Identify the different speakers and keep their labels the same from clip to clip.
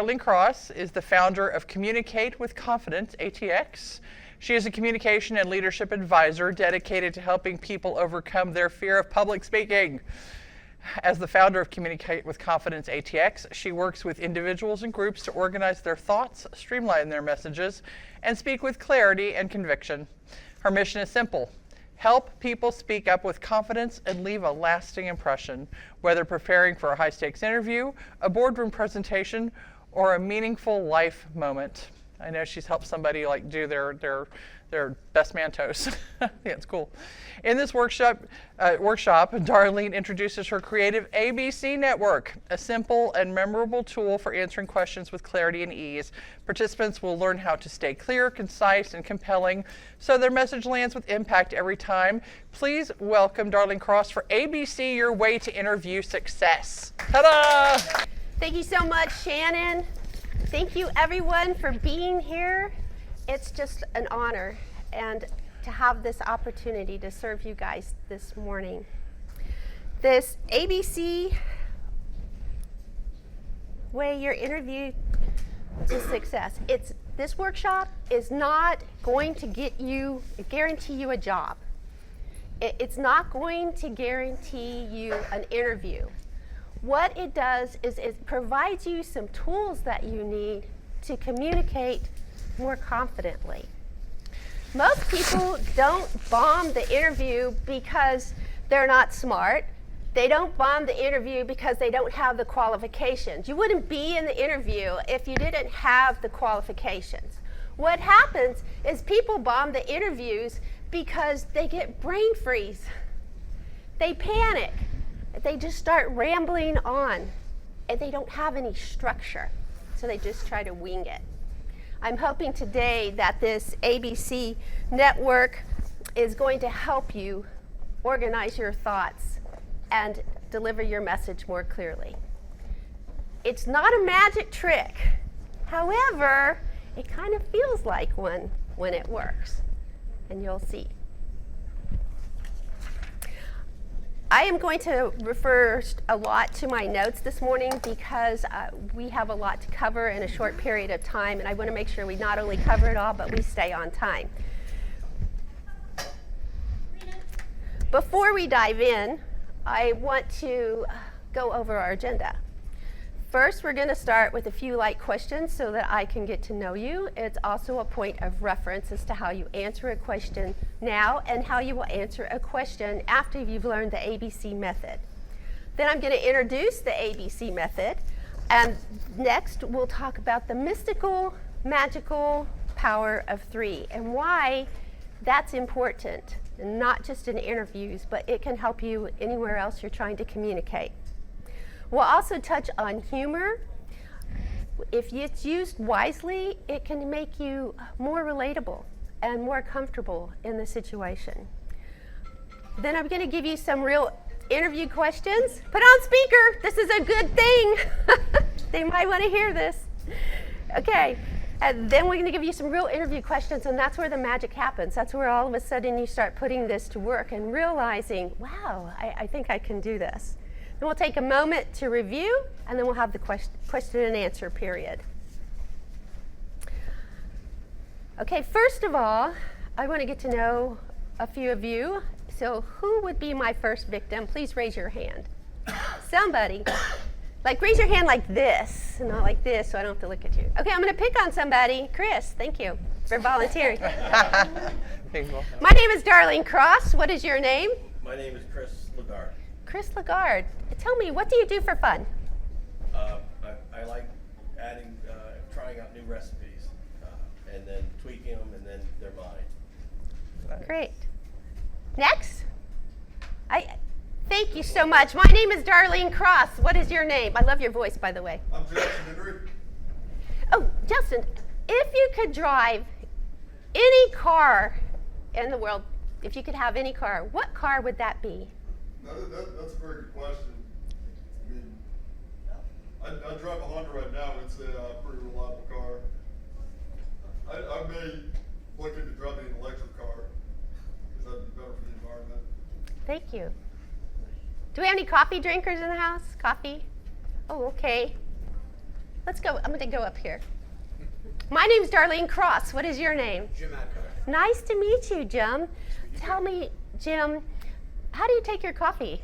Speaker 1: Darlene Cross is the founder of Communicate with Confidence ATX. She is a communication and leadership advisor dedicated to helping people overcome their fear of public speaking. As the founder of Communicate with Confidence ATX, she works with individuals and groups to organize their thoughts, streamline their messages, and speak with clarity and conviction. Her mission is simple: help people speak up with confidence and leave a lasting impression, whether preparing for a high-stakes interview, a boardroom presentation, or a meaningful life moment. I know she's helped somebody like do their best man toast. Yeah, it's cool. In this workshop, Darlene introduces her creative ABC network, a simple and memorable tool for answering questions with clarity and ease. Participants will learn how to stay clear, concise, and compelling so their message lands with impact every time. Please welcome Darlene Cross for ABC, Your Way to Interview Success. Ta-da!
Speaker 2: Thank you so much, Shannon. Thank you, everyone, for being here. It's just an honor and to have this opportunity to serve you guys this morning. This ABC way your interview to success. This workshop is not going to guarantee you a job. It's not going to guarantee you an interview. What it does is it provides you some tools that you need to communicate more confidently. Most people don't bomb the interview because they're not smart. They don't bomb the interview because they don't have the qualifications. You wouldn't be in the interview if you didn't have the qualifications. What happens is people bomb the interviews because they get brain freeze. They panic. They just start rambling on, and they don't have any structure, so they just try to wing it. I'm hoping today that this ABC network is going to help you organize your thoughts and deliver your message more clearly. It's not a magic trick. However, it kind of feels like one when it works, and you'll see. I am going to refer a lot to my notes this morning because we have a lot to cover in a short period of time, and I want to make sure we not only cover it all, but we stay on time. Before we dive in, I want to go over our agenda. First, we're going to start with a few light questions so that I can get to know you. It's also a point of reference as to how you answer a question now and how you will answer a question after you've learned the ABC method. Then I'm going to introduce the ABC method, and next we'll talk about the mystical, magical power of 3 and why that's important, not just in interviews, but it can help you anywhere else you're trying to communicate. We'll also touch on humor. If it's used wisely, it can make you more relatable and more comfortable in the situation. Then I'm going to give you some real interview questions. Put on speaker. This is a good thing. They might want to hear this. Okay. And then we're going to give you some real interview questions, and that's where the magic happens. That's where all of a sudden you start putting this to work and realizing, wow, I think I can do this. Then we'll take a moment to review, and then we'll have the question and answer period. Okay, first of all, I want to get to know a few of you. So who would be my first victim? Please raise your hand. Somebody. Like, raise your hand like this, not like this, so I don't have to look at you. Okay, I'm going to pick on somebody. Chris, thank you for volunteering. My name is Darlene Cross. What is your name?
Speaker 3: My name is Chris Lagarde.
Speaker 2: Chris Lagarde. Tell me, what do you do for fun?
Speaker 3: I like trying out new recipes, and then tweaking them, and then they're mine.
Speaker 2: Great. Next. Thank you so much. My name is Darlene Cross. What is your name? I love your voice, by the way.
Speaker 4: I'm Justin Henry.
Speaker 2: Oh, Justin, if you could drive any car in the world, if you could have any car, what car would that be?
Speaker 4: That's a very good question. I drive a Honda right now. It's a pretty reliable car. I may look into driving an electric car because that'd be better for the environment.
Speaker 2: Thank you. Do we have any coffee drinkers in the house? Coffee? Oh, okay. Let's go. I'm going to go up here. My name's Darlene Cross. What is your name?
Speaker 5: Jim Adcock.
Speaker 2: Nice to meet you, Jim. Tell me, Jim, how do you take your coffee?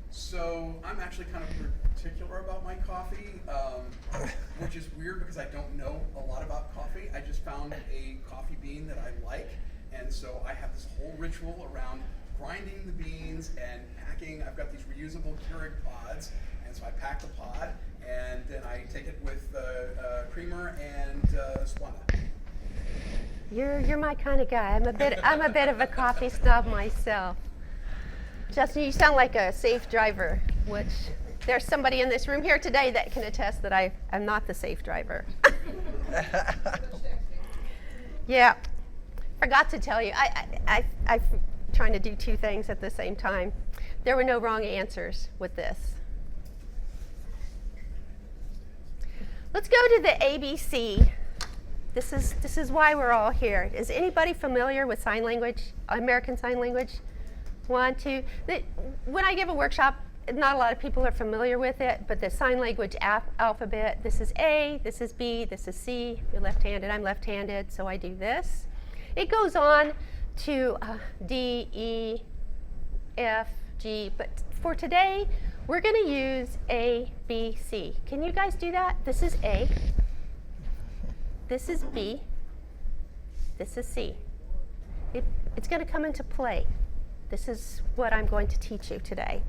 Speaker 5: So I'm actually kind of particular about my coffee, which is weird because I don't know a lot about coffee. I just found a coffee bean that I like, and so I have this whole ritual around grinding the beans and packing. I've got these reusable Keurig pods, and so I pack the pod, and then I take it with creamer and Splenda.
Speaker 2: You're my kind of guy. I'm a bit of a coffee snob myself. Justin, you sound like a safe driver, which there's somebody in this room here today that can attest that I am not the safe driver. Yeah, forgot to tell you. I'm trying to do two things at the same time. There were no wrong answers with this. Let's go to the ABC. This is why we're all here. Is anybody familiar with sign language, American Sign Language? 1, 2. When I give a workshop, not a lot of people are familiar with it, but the sign language alphabet, this is A, this is B, this is C. You're left-handed, I'm left-handed, so I do this. It goes on to D, E, F, G, but for today, we're going to use A, B, C. Can you guys do that? This is A, this is B, this is C. It's going to come into play. This is what I'm going to teach you today.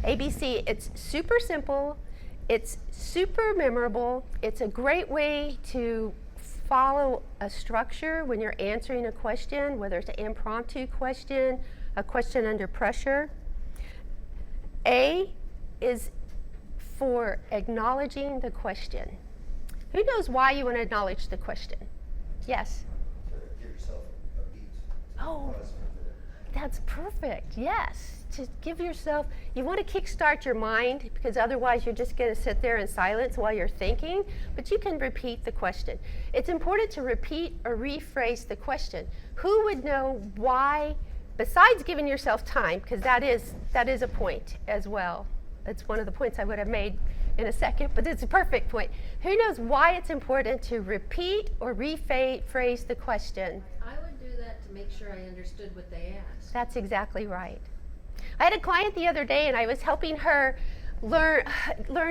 Speaker 2: ABC, it's super simple, it's super memorable, it's a great way to follow a structure when you're answering a question, whether it's an impromptu question, a question under pressure. A is for acknowledging the question. Who knows why you want to acknowledge the question? Yes?
Speaker 6: Give yourself a beat.
Speaker 2: Oh. That's perfect, yes. To give yourself, you want to kickstart your mind because otherwise you're just going to sit there in silence while you're thinking, but you can repeat the question. It's important to repeat or rephrase the question. Who would know why, besides giving yourself time, because that is a point as well. That's one of the points I would have made in a second, but it's a perfect point. Who knows why it's important to repeat or rephrase the question?
Speaker 7: I would do that to make sure I understood what they asked.
Speaker 2: That's exactly right. I had a client the other day, and I was helping her learn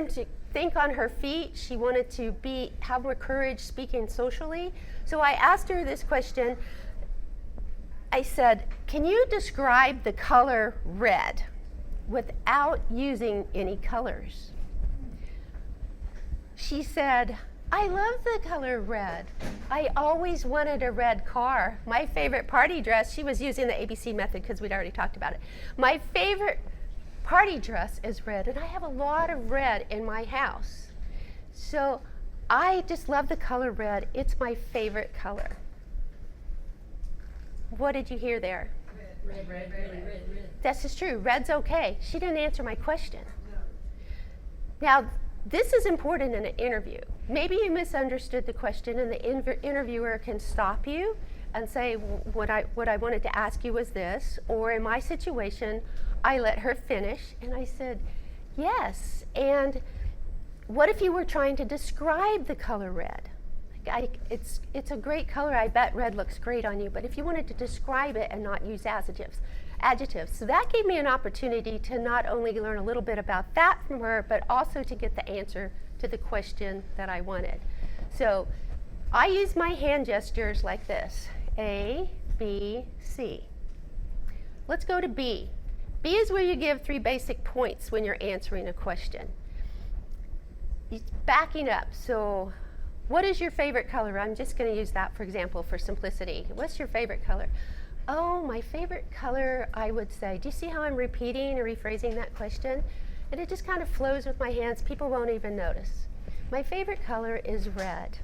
Speaker 2: to think on her feet. She wanted to have more courage speaking socially. So I asked her this question. I said, "Can you describe the color red without using any colors?" She said, "I love the color red. I always wanted a red car. My favorite party dress," she was using the ABC method because we'd already talked about it. "My favorite party dress is red, and I have a lot of red in my house. So I just love the color red. It's my favorite color." What did you hear there?
Speaker 7: Red, red, red, red, red.
Speaker 2: This is true. Red's okay. She didn't answer my question. Now, this is important in an interview. Maybe you misunderstood the question, and the interviewer can stop you and say, what I wanted to ask you was this, or in my situation, I let her finish, and I said, yes, and what if you were trying to describe the color red? It's a great color. I bet red looks great on you, but if you wanted to describe it and not use adjectives. So that gave me an opportunity to not only learn a little bit about that from her, but also to get the answer to the question that I wanted. So I use my hand gestures like this, A, B, C. Let's go to B. B is where you give 3 basic points when you're answering a question. It's backing up, so what is your favorite color? I'm just going to use that, for example, for simplicity. What's your favorite color? Oh, my favorite color, I would say. Do you see how I'm repeating or rephrasing that question? And it just kind of flows with my hands. People won't even notice. My favorite color is red.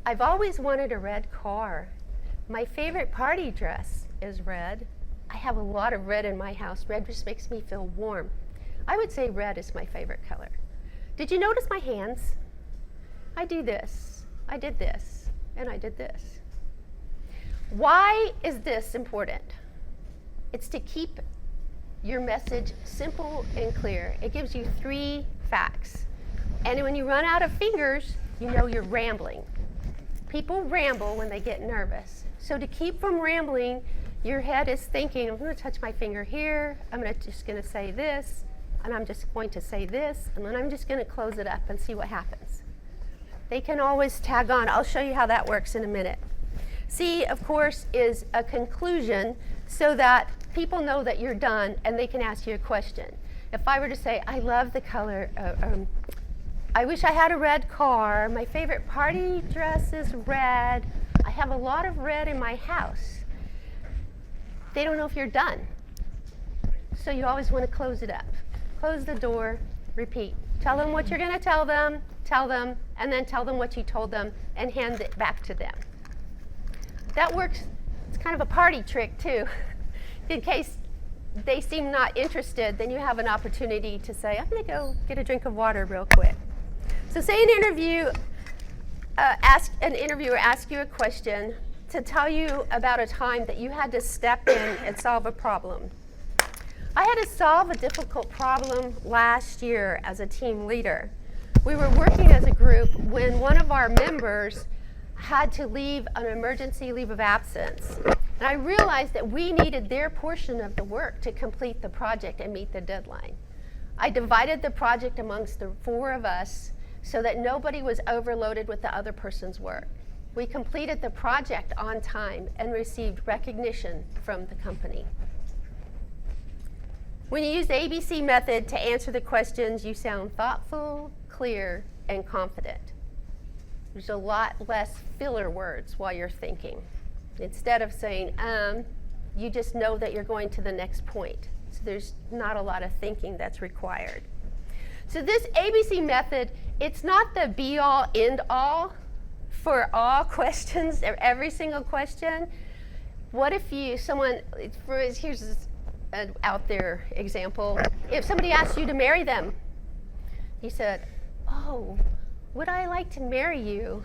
Speaker 2: I've always wanted a red car. My favorite party dress is red. I have a lot of red in my house. Red just makes me feel warm. I would say red is my favorite color. Did you notice my hands? I do this, I did this, and I did this. Why is this important? It's to keep your message simple and clear. It gives you 3 facts. And when you run out of fingers, you know you're rambling. People ramble when they get nervous. So to keep from rambling, your head is thinking, I'm going to touch my finger here, just going to say this, and I'm just going to say this, and then I'm just going to close it up and see what happens. They can always tag on. I'll show you how that works in a minute. C, of course, is a conclusion so that people know that you're done and they can ask you a question. If I were to say, I love the color, I wish I had a red car, my favorite party dress is red, I have a lot of red in my house. They don't know if you're done. So you always want to close it up. Close the door, repeat. Tell them what you're going to tell them, and then tell them what you told them and hand it back to them. That works. It's kind of a party trick too. In case they seem not interested, then you have an opportunity to say, I'm going to go get a drink of water real quick. So say an interviewer asks you a question to tell you about a time that you had to step in and solve a problem. I had to solve a difficult problem last year as a team leader. We were working as a group when one of our members had to leave an emergency leave of absence. And I realized that we needed their portion of the work to complete the project and meet the deadline. I divided the project amongst the 4 of us so that nobody was overloaded with the other person's work. We completed the project on time and received recognition from the company. When you use the ABC method to answer the questions, you sound thoughtful, clear, and confident. There's a lot less filler words while you're thinking. Instead of saying, you just know that you're going to the next point. So there's not a lot of thinking that's required. So this ABC method, it's not the be-all, end-all for all questions, every single question. What if here's an out there example. If somebody asked you to marry them, you said, oh, would I like to marry you?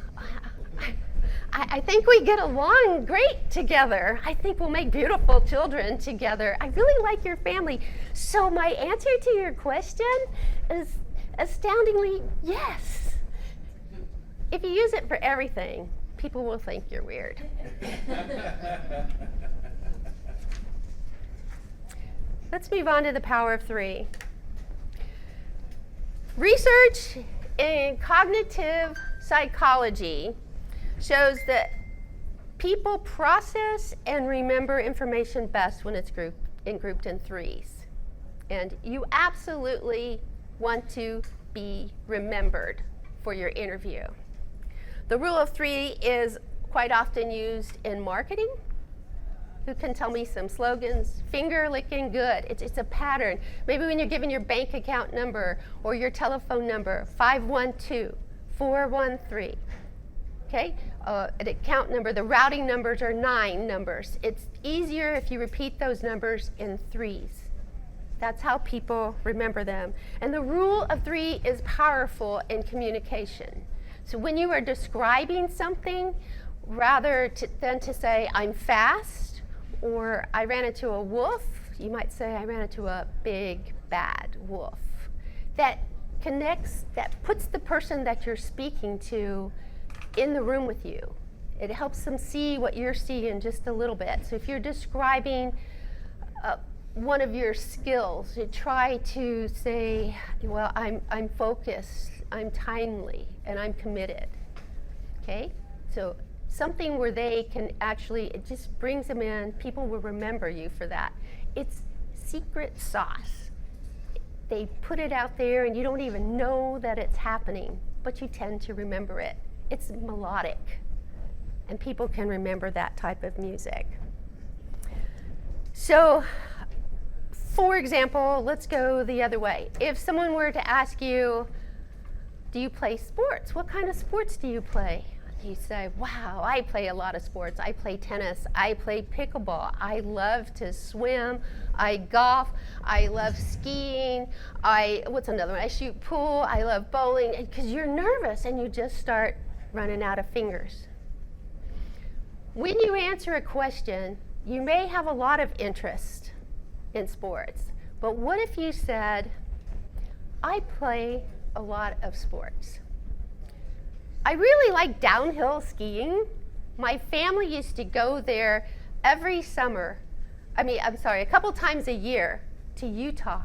Speaker 2: I think we get along great together. I think we'll make beautiful children together. I really like your family. So my answer to your question is astoundingly yes. If you use it for everything, people will think you're weird. Let's move on to the power of 3. Research in cognitive psychology shows that people process and remember information best when it's grouped in 3s. And you absolutely want to be remembered for your interview. The rule of 3 is quite often used in marketing. Who can tell me some slogans? Finger licking good. It's a pattern. Maybe when you're giving your bank account number or your telephone number, 512-413. Okay? An account number, the routing numbers are 9 numbers. It's easier if you repeat those numbers in 3s. That's how people remember them. And the rule of 3 is powerful in communication. So when you are describing something, rather than to say, I'm fast, or I ran into a wolf, you might say, I ran into a big, bad wolf. That connects, that puts the person that you're speaking to in the room with you. It helps them see what you're seeing just a little bit. So if you're describing one of your skills, you try to say, well, I'm focused, I'm timely, and I'm committed. Okay? So something where they can actually, it just brings them in, people will remember you for that. It's secret sauce. They put it out there and you don't even know that it's happening, but you tend to remember it. It's melodic, and people can remember that type of music. So, for example, let's go the other way. If someone were to ask you, do you play sports? What kind of sports do you play? You say, wow, I play a lot of sports. I play tennis. I play pickleball. I love to swim. I golf. I love skiing. What's another one? I shoot pool. I love bowling. Because you're nervous and you just start running out of fingers. When you answer a question, you may have a lot of interest in sports. But what if you said, I play a lot of sports. I really like downhill skiing. My family used to go there every summer. A couple times a year to Utah.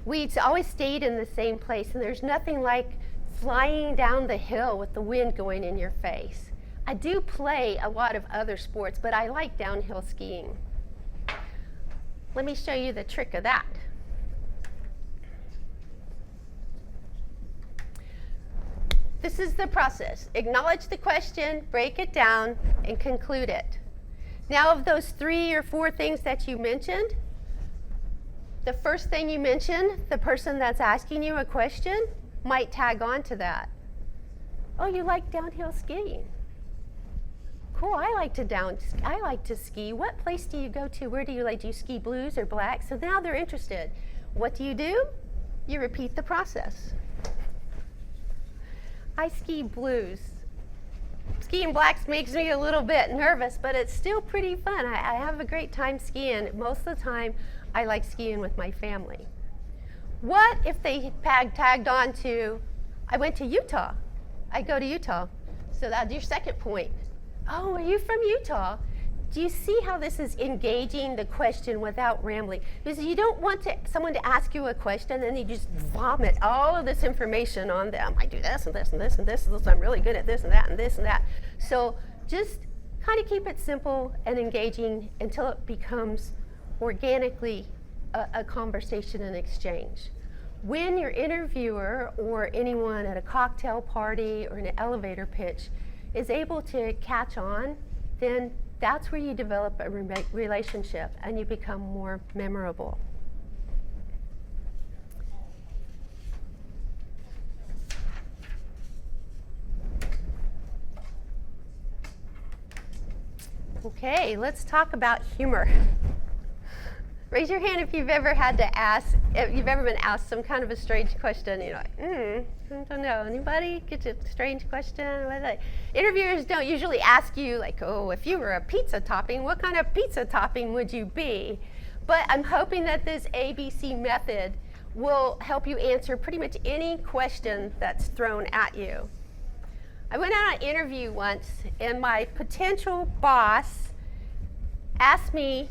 Speaker 2: We'd always stayed in the same place, and there's nothing like flying down the hill with the wind going in your face. I do play a lot of other sports, but I like downhill skiing. Let me show you the trick of that. This is the process. Acknowledge the question, break it down, and conclude it. Now, of those 3 or 4 things that you mentioned, the first thing you mentioned, the person that's asking you a question might tag on to that. Oh, you like downhill skiing? Cool, I like to ski. What place do you go to? Where do you like? Do you ski blues or blacks? So now they're interested. What do? You repeat the process. I ski blues. Skiing blacks makes me a little bit nervous, but it's still pretty fun. I have a great time skiing. Most of the time, I like skiing with my family. What if they tagged on to, I went to Utah. I go to Utah. So that's your second point. Oh, are you from Utah? Do you see how this is engaging the question without rambling? Because you don't want someone to ask you a question and you just vomit all of this information on them. I do this and this and this and this, and this. I'm really good at this and that and this and that. So just kind of keep it simple and engaging until it becomes organically a conversation and exchange. When your interviewer or anyone at a cocktail party or an elevator pitch is able to catch on, then that's where you develop a relationship and you become more memorable. Okay, let's talk about humor. Raise your hand if you've ever been asked some kind of a strange question. You're like, I don't know. Anybody get a strange question? Interviewers don't usually ask you like, oh, if you were a pizza topping, what kind of pizza topping would you be? But I'm hoping that this ABC method will help you answer pretty much any question that's thrown at you. I went on an interview once, and my potential boss asked me,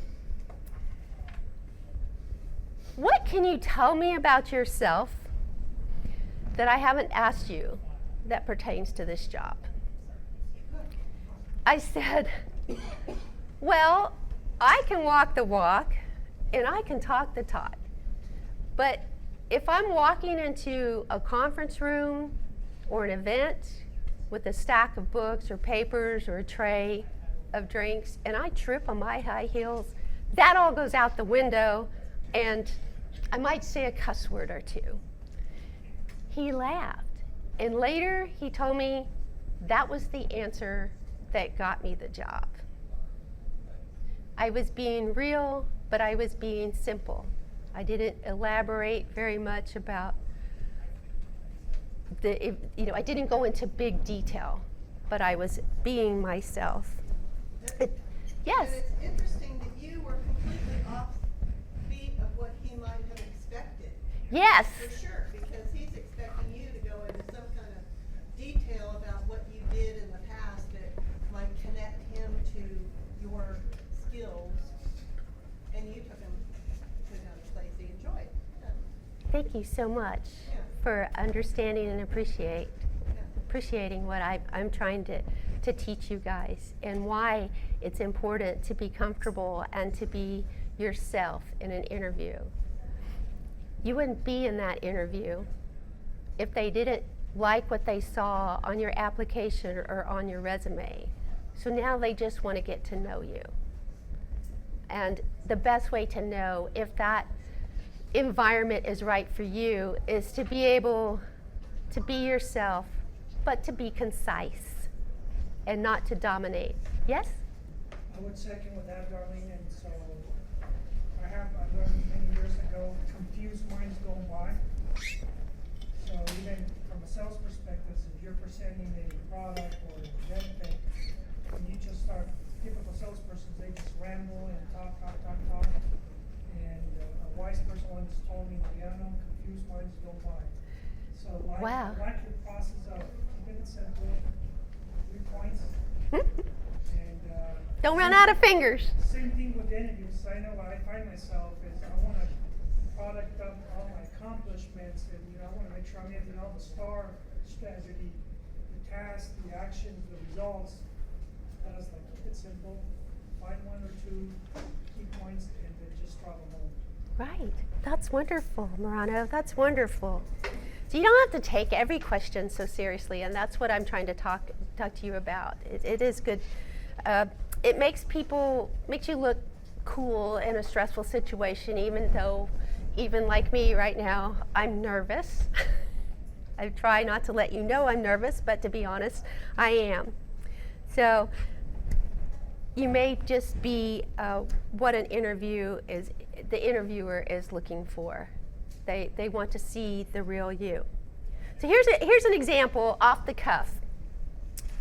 Speaker 2: what can you tell me about yourself that I haven't asked you that pertains to this job? I said, well, I can walk the walk and I can talk the talk. But if I'm walking into a conference room or an event with a stack of books or papers or a tray of drinks and I trip on my high heels, that all goes out the window, and I might say a cuss word or two. He laughed, and later he told me that was the answer that got me the job. I was being real, but I was being simple. I didn't elaborate very much about I didn't go into big detail, but I was being myself. Yes?
Speaker 8: And it's interesting that you were completely offbeat of what he might have expected.
Speaker 2: Yes.
Speaker 8: For sure, because he's expecting you to go into some kind of detail about what you did in the past that might connect him to your skills, and you took him to another place he enjoyed. Yeah.
Speaker 2: Thank you so much for understanding and appreciating what I'm trying to teach you guys, and why it's important to be comfortable and to be yourself in an interview. You wouldn't be in that interview if they didn't like what they saw on your application or on your resume. So now they just want to get to know you. And the best way to know if that environment is right for you is to be able to be yourself, but to be concise and not to dominate. Yes?
Speaker 9: I would second with that, Darlene, and so I learned many years ago, confused minds don't buy. So even from a sales perspective, if you're presenting a product or a benefit, and you just start, typical salespersons, they just ramble and talk. And a wise person once told me, confused minds don't buy. So like,
Speaker 2: Wow.
Speaker 9: I like your process of keeping it simple, 3 points, and,
Speaker 2: Don't run out of fingers.
Speaker 9: same thing with interviews. I know what I find myself is I want to product up all my accomplishments, and I want to make sure I'm hitting all the STAR strategy, the tasks, the actions, the results. I was like, keep it simple, find 1 or 2 key points, and then just drive them home.
Speaker 2: Right. That's wonderful, Morano. That's wonderful. So you don't have to take every question so seriously, and that's what I'm trying to talk to you about. It is good. It makes you look cool in a stressful situation, even like me right now, I'm nervous. I try not to let you know I'm nervous, but to be honest, I am. So you may just be what the interviewer is looking for. They want to see the real you. So here's an example off the cuff.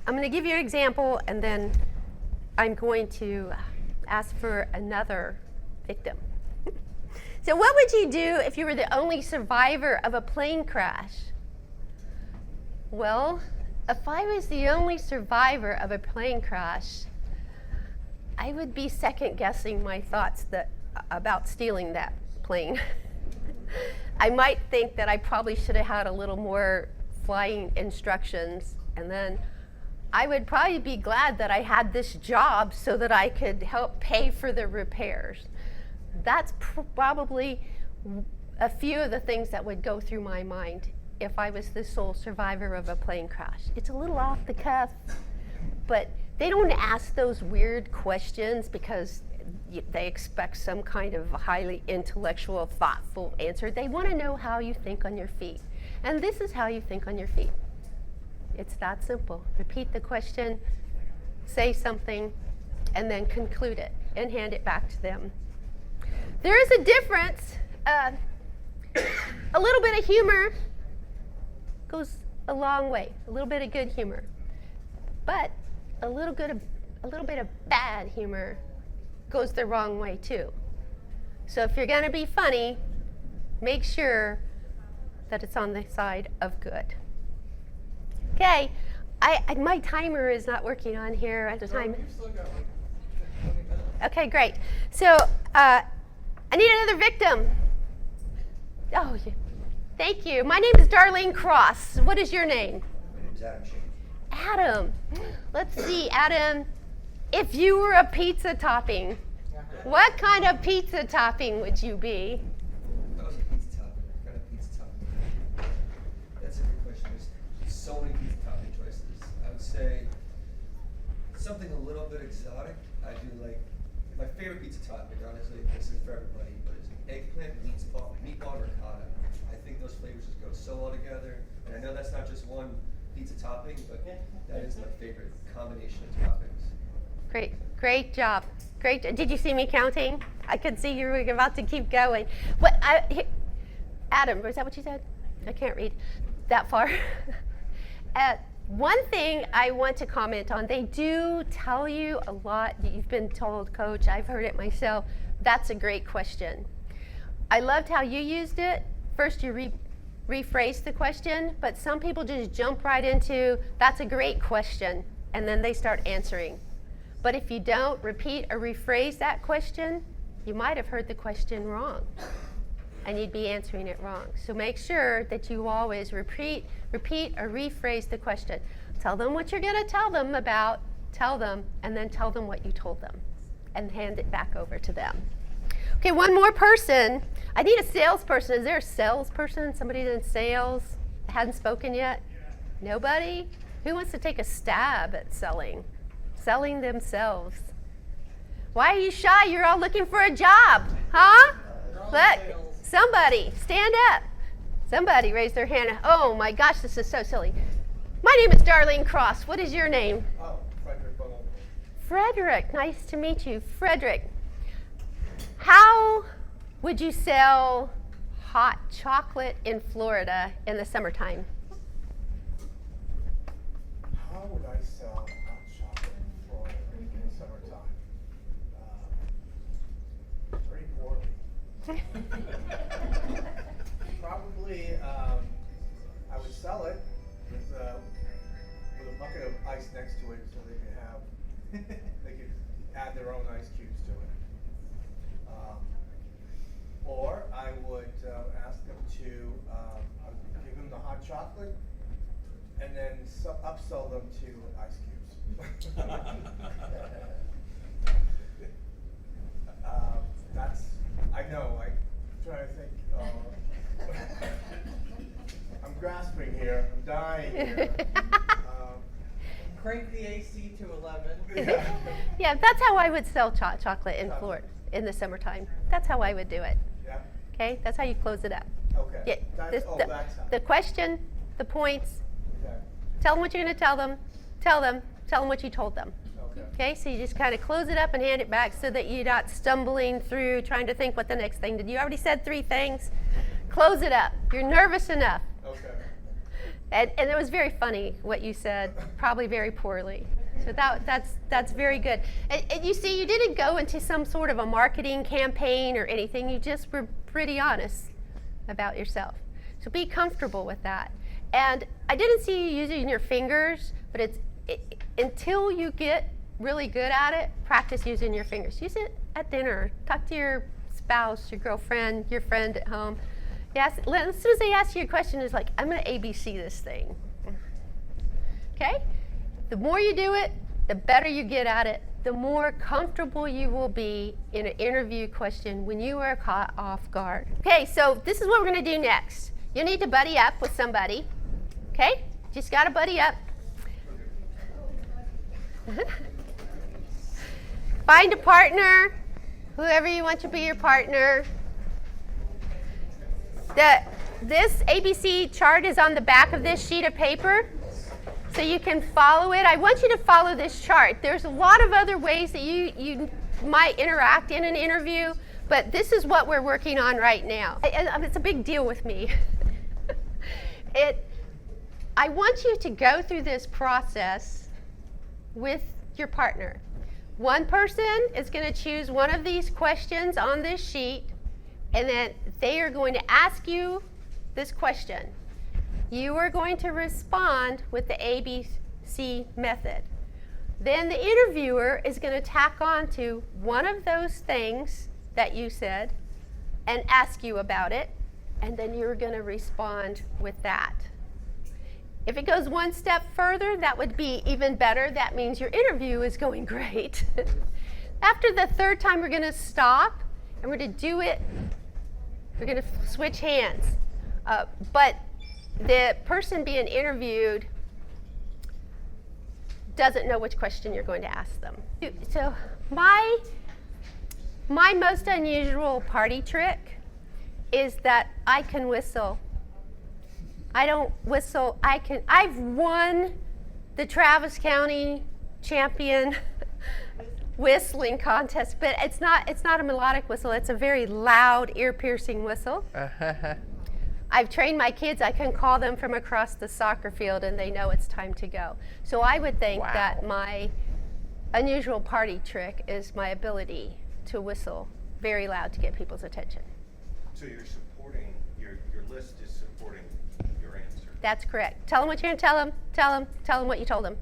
Speaker 2: I'm going to give you an example, and then I'm going to ask for another victim. So what would you do if you were the only survivor of a plane crash? Well, if I was the only survivor of a plane crash, I would be second guessing my thoughts about stealing that plane. I might think that I probably should have had a little more flying instructions, and then I would probably be glad that I had this job so that I could help pay for the repairs. That's probably a few of the things that would go through my mind if I was the sole survivor of a plane crash. It's a little off the cuff, but they don't ask those weird questions because they expect some kind of highly intellectual, thoughtful answer. They want to know how you think on your feet. And this is how you think on your feet. It's that simple. Repeat the question, say something, and then conclude it and hand it back to them. There is a difference. A little bit of humor goes a long way. A little bit of good humor. But a little bit of bad humor goes the wrong way too. So if you're going to be funny, make sure that it's on the side of good. Okay, my timer is not working on here at the time.
Speaker 5: You've still got like 20 minutes.
Speaker 2: Okay, great. So I need another victim. Oh, thank you. My name is Darlene Cross. What is your name?
Speaker 6: My name's Adam Shane.
Speaker 2: Adam. Let's see, Adam. If you were a pizza topping, what kind of pizza topping would you be?
Speaker 6: If I was a pizza topping, what kind of pizza topping? That's a good question. There's so many pizza topping choices. I would say something a little bit exotic. I do like, my favorite pizza topping, honestly, this is for everybody, but it's eggplant, meatball ricotta. I think those flavors just go so well together. And I know that's not just one pizza topping, but that is my favorite combination of toppings.
Speaker 2: Great job. Did you see me counting? I could see you were about to keep going. Adam, was that what you said? I can't read that far. One thing I want to comment on, they do tell you a lot. You've been told, Coach, I've heard it myself. That's a great question. I loved how you used it. First, you rephrase the question, but some people just jump right into, that's a great question, and then they start answering. But if you don't repeat or rephrase that question, you might have heard the question wrong, and you'd be answering it wrong. So make sure that you always repeat or rephrase the question. Tell them what you're going to tell them about, tell them, and then tell them what you told them, and hand it back over to them. Okay, one more person. I need a salesperson. Is there a salesperson? Somebody in sales? Hadn't spoken yet? Nobody? Who wants to take a stab at selling themselves? Why are you shy? You're all looking for a job, huh? Look, somebody, stand up. Somebody raise their hand. Oh my gosh, this is so silly. My name is Darlene Cross. What is your name?
Speaker 3: Oh, Frederick.
Speaker 2: Frederick, nice to meet you. Frederick, how would you sell hot chocolate in Florida in the summertime?
Speaker 10: How would I sell hot chocolate in Florida in the summertime? Very poorly. Probably, I They could add their own ice cubes to it. Or I would ask them to give them the hot chocolate and then upsell them to ice cubes. I know, I'm trying to think. I'm grasping here, I'm dying here.
Speaker 11: Crank the AC to 11.
Speaker 10: Yeah.
Speaker 2: Yeah, that's how I would sell chocolate in Florida in the summertime. That's how I would do it.
Speaker 10: Yeah,
Speaker 2: Okay, that's how you close it up.
Speaker 10: okay.
Speaker 2: Yeah,
Speaker 10: That's how.
Speaker 2: the question, the points,
Speaker 10: Okay,
Speaker 2: tell them what you're going to tell them what you told them.
Speaker 10: okay.
Speaker 2: Okay, so you just kind of close it up and hand it back so that you're not stumbling through trying to think what the next thing did. You already said 3 things. Close it up. You're nervous enough.
Speaker 10: Okay.
Speaker 2: And it was very funny what you said, probably very poorly. So that's very good. And you see, you didn't go into some sort of a marketing campaign or anything. You just were pretty honest about yourself. So be comfortable with that. And I didn't see you using your fingers, but until you get really good at it, practice using your fingers. Use it at dinner. Talk to your spouse, your girlfriend, your friend at home. Yes, as soon as they ask you a question, it's like, I'm going to ABC this thing. Okay? The more you do it, the better you get at it, the more comfortable you will be in an interview question when you are caught off guard. Okay, so this is what we're going to do next. You need to buddy up with somebody. Okay? Just got to buddy up. Find a partner, whoever you want to be your partner. This ABC chart is on the back of this sheet of paper, so you can follow it. I want you to follow this chart. There's a lot of other ways that you might interact in an interview, but this is what we're working on right now. It's a big deal with me. I want you to go through this process with your partner. One person is going to choose one of these questions on this sheet, and then they are going to ask you this question. You are going to respond with the ABC method. Then the interviewer is going to tack on to one of those things that you said and ask you about it, and then you're going to respond with that. If it goes one step further, that would be even better. That means your interview is going great. After the 3rd time, we're going to stop and we're going to do it. We're going to switch hands. But the person being interviewed doesn't know which question you're going to ask them. So my most unusual party trick is that I can whistle. I don't whistle. I've won the Travis County champion whistling contest, but it's not a melodic whistle. It's a very loud, ear-piercing whistle. I've trained my kids. I can call them from across the soccer field, and they know it's time to go. So I would think that my unusual party trick is my ability to whistle very loud to get people's attention.
Speaker 12: So you're supporting, your list is supporting your answer.
Speaker 2: That's correct. Tell them what you're going to tell them. Tell them what you told them.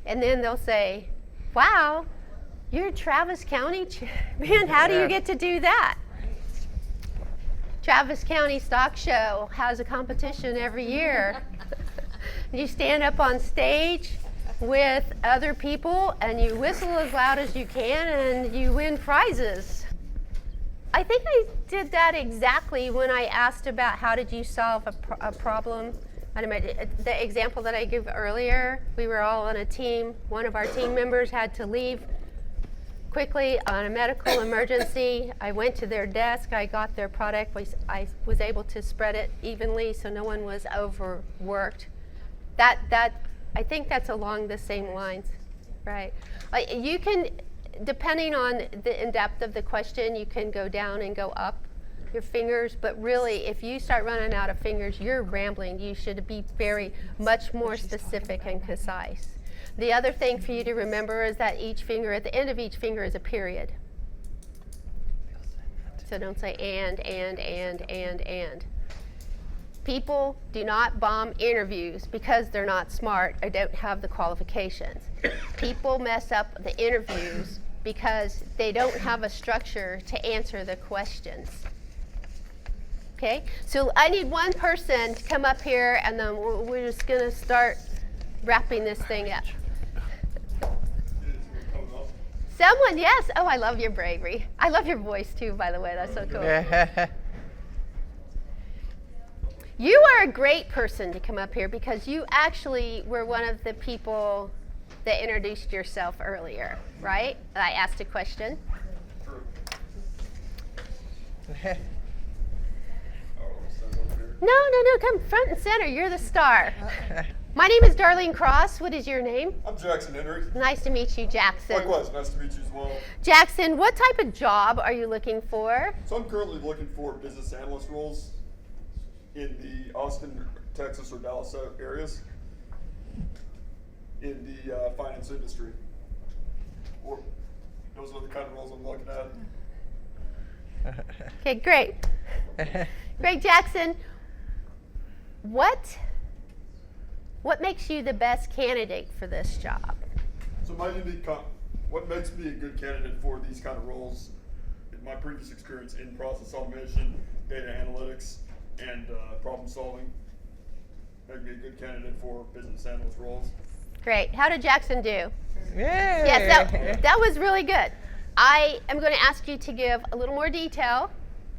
Speaker 2: And then they'll say, wow, you're Travis County champion. How do you get to do that? Travis County Stock Show has a competition every year. You stand up on stage with other people and you whistle as loud as you can and you win prizes. I think I did that exactly when I asked about how did you solve a problem. The example that I gave earlier, we were all on a team. One of our team members had to leave quickly on a medical emergency. I went to their desk, I got their product, I was able to spread it evenly so no one was overworked. I think that's along the same lines, right? You can, depending on the in-depth of the question, you can go down and go up your fingers, but really if you start running out of fingers, you're rambling. You should be much more specific and concise. The other thing for you to remember is that each finger, at the end of each finger is a period. So don't say and. People do not bomb interviews because they're not smart or don't have the qualifications. People mess up the interviews because they don't have a structure to answer the questions. Okay, so I need one person to come up here, and then we're just going to start wrapping this thing up. Someone, yes. Oh, I love your bravery. I love your voice too, by the way. That's so cool. You are a great person to come up here because you actually were one of the people that introduced yourself earlier, right? I asked a question. No, come front and center. You're the star. My name is Darlene Cross. What is your name?
Speaker 4: I'm Jackson Henry.
Speaker 2: Nice to meet you, Jackson.
Speaker 4: Likewise, nice to meet you as well.
Speaker 2: Jackson, what type of job are you looking for?
Speaker 4: So I'm currently looking for business analyst roles in the Austin, Texas, or Dallas areas in the finance industry. Or those are the kind of roles I'm looking at.
Speaker 2: Okay, great. Great, Jackson. What makes you the best candidate for this job?
Speaker 4: So what makes me a good candidate for these kind of roles is my previous experience in process automation, data analytics, and problem solving. Make me a good candidate for business analyst roles.
Speaker 2: Great. How did Jackson do?
Speaker 1: Yay.
Speaker 2: Yes, that was really good. I am going to ask you to give a little more detail.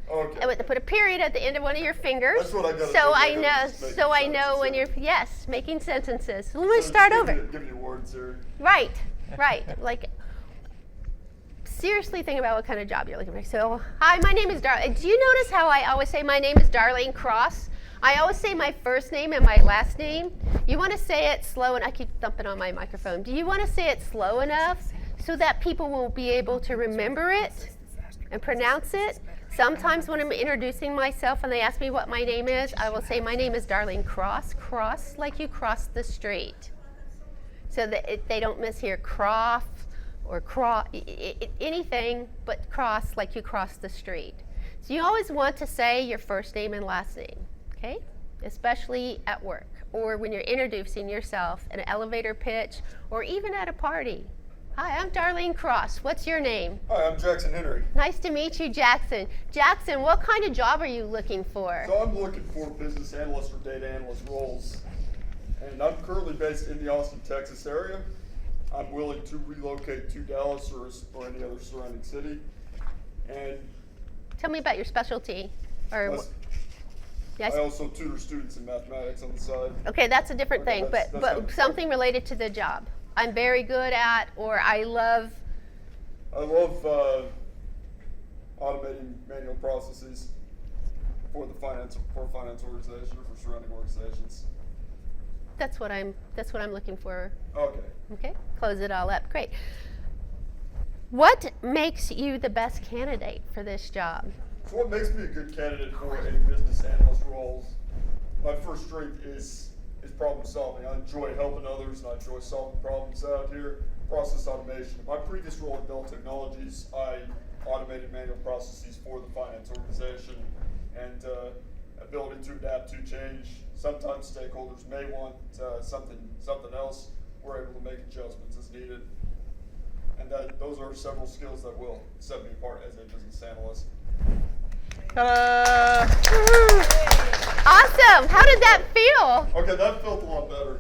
Speaker 4: Okay.
Speaker 2: I want to put a period at the end of one of your fingers.
Speaker 4: That's what I got.
Speaker 2: So I know when you're making sentences. Let me start over.
Speaker 4: Give me words here.
Speaker 2: Right. Like, seriously think about what kind of job you're looking for. So, hi, my name is Darlene. Do you notice how I always say my name is Darlene Cross? I always say my first name and my last name. You want to say it slow, and I keep thumping on my microphone. Do you want to say it slow enough so that people will be able to remember it and pronounce it? Sometimes when I'm introducing myself and they ask me what my name is, I will say my name is Darlene Cross. Cross like you cross the street. So that they don't mishear cross or anything but cross like you cross the street. So you always want to say your first name and last name, okay? Especially at work or when you're introducing yourself in an elevator pitch or even at a party. Hi, I'm Darlene Cross. What's your name?
Speaker 4: Hi, I'm Jackson Henry.
Speaker 2: Nice to meet you, Jackson. Jackson, what kind of job are you looking for?
Speaker 4: So I'm looking for business analyst or data analyst roles. And I'm currently based in the Austin, Texas area. I'm willing to relocate to Dallas or any other surrounding city. And
Speaker 2: tell me about your specialty.
Speaker 4: I also tutor students in mathematics on the side.
Speaker 2: Okay, that's a different thing,
Speaker 4: that's
Speaker 2: but something related to the job. I'm very good at, or I love
Speaker 4: automating manual processes for finance organization or for surrounding organizations.
Speaker 2: That's what I'm looking for.
Speaker 4: Okay.
Speaker 2: Okay, close it all up. Great. What makes you the best candidate for this job?
Speaker 4: So what makes me a good candidate for a business analyst role? My first strength is problem solving. I enjoy helping others and I enjoy solving problems out here. Process automation. My previous role at Dell Technologies, I automated manual processes for the finance organization and ability to adapt to change. Sometimes stakeholders may want something else. We're able to make adjustments as needed. And those are several skills that will set me apart as a business analyst.
Speaker 2: Awesome. How did that feel?
Speaker 4: Okay, that felt a lot better.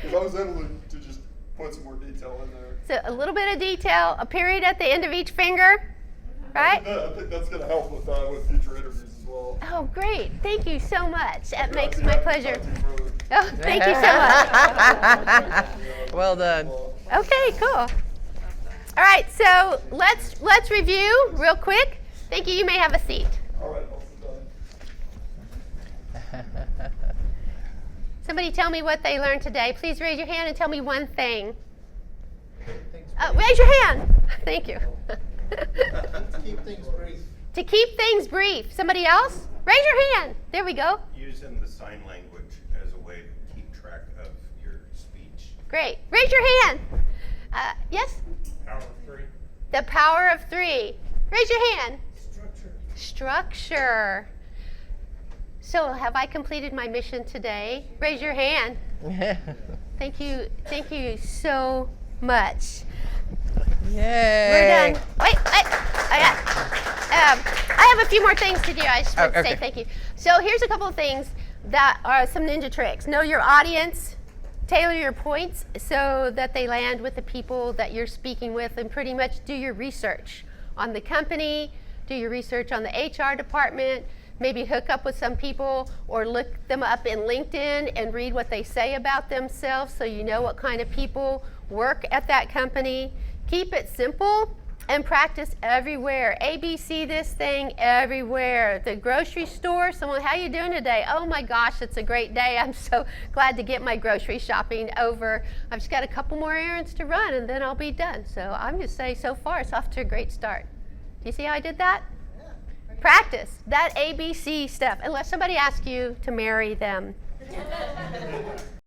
Speaker 4: Because I was able to just put some more detail in there.
Speaker 2: So a little bit of detail, a period at the end of each finger, right?
Speaker 4: I think that's going to help with future interviews as well.
Speaker 2: Oh, great. Thank you so much. That
Speaker 4: Okay,
Speaker 2: makes
Speaker 4: I'll be
Speaker 2: my
Speaker 4: happy to
Speaker 2: pleasure.
Speaker 4: talk to you further.
Speaker 2: Oh, thank you so much.
Speaker 1: Well done.
Speaker 2: Okay, cool. All right, so let's review real quick. Thank you. You may have a seat.
Speaker 4: All right, I'll sit down.
Speaker 2: Somebody tell me what they learned today. Please raise your hand and tell me one thing. Raise your hand. Thank you.
Speaker 10: To keep things brief.
Speaker 2: To keep things brief. Somebody else? Raise your hand. There we go.
Speaker 12: Using the sign language as a way to keep track of your speech.
Speaker 2: Great. Raise your hand. Yes?
Speaker 12: Power of three.
Speaker 2: The power of three. Raise your hand.
Speaker 9: Structure.
Speaker 2: Structure. So have I completed my mission today? Raise your hand. Thank you so much.
Speaker 1: Yay.
Speaker 2: We're done. Wait, I have a few more things to do. I just want to say
Speaker 1: okay.
Speaker 2: thank you. So here's a couple of things that are some ninja tricks. Know your audience, tailor your points so that they land with the people that you're speaking with, and pretty much do your research on the company, do your research on the HR department, maybe hook up with some people or look them up in LinkedIn and read what they say about themselves so you know what kind of people work at that company. Keep it simple and practice everywhere. ABC this thing everywhere. The grocery store, someone, how you doing today? Oh my gosh, it's a great day. I'm so glad to get my grocery shopping over. I've just got a couple more errands to run and then I'll be done. So I'm going to say so far it's off to a great start. Do you see how I did that? Practice that ABC stuff, unless somebody asks you to marry them.